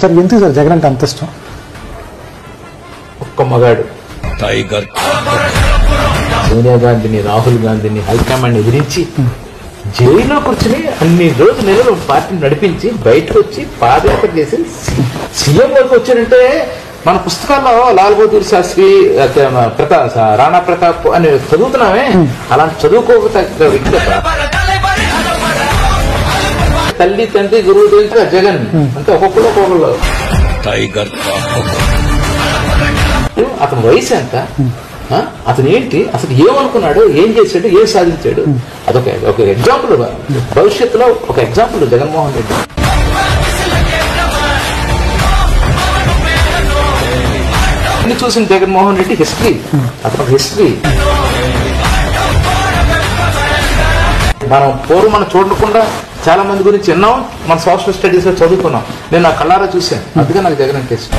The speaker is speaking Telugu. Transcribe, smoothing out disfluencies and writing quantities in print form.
సార్ ఎందుకు సార్ జగన్ అంటే అంత ఇష్టం? ఒక్క మగాడు టైగర్ సోనియా గాంధీని, రాహుల్ గాంధీని హైకమాండ్ ఎదిరించి జైల్లో కూర్చుని అన్ని రోజులు నెలలు పార్టీని నడిపించి బయటకు వచ్చి పాదయాత్ర చేసి సీఎం వరకు వచ్చాడంటే మన పుస్తకాల్లో లాల్ బహదూర్ శాస్త్రి, రాణా ప్రతాప్ అని చదువుతున్నామే, అలాంటి చదువుకోక వ్యక్తి తల్లి తండ్రి గురువు తెలిసిన జగన్ అంటే ఒక్కొక్కరు టైగర్. అతని వయసు ఎంత, అతను ఏంటి, అసలు ఏమనుకున్నాడు, ఏం చేశాడు, ఏం సాధించాడు, అదొక ఎగ్జాంపుల్. భవిష్యత్తులో ఒక ఎగ్జాంపుల్ జగన్మోహన్ రెడ్డి. అన్ని చూసిన జగన్మోహన్ రెడ్డి హిస్టరీ, అతను హిస్టరీ. మనం చూడకుండా చాలా మంది గురించి విన్నాం, మన సోషల్ స్టడీస్ లో చదువుకున్నాం. నేను నా కళ్ళారా చూశాను, అందుకే నాకు జగన్ అంటే ఇష్టం.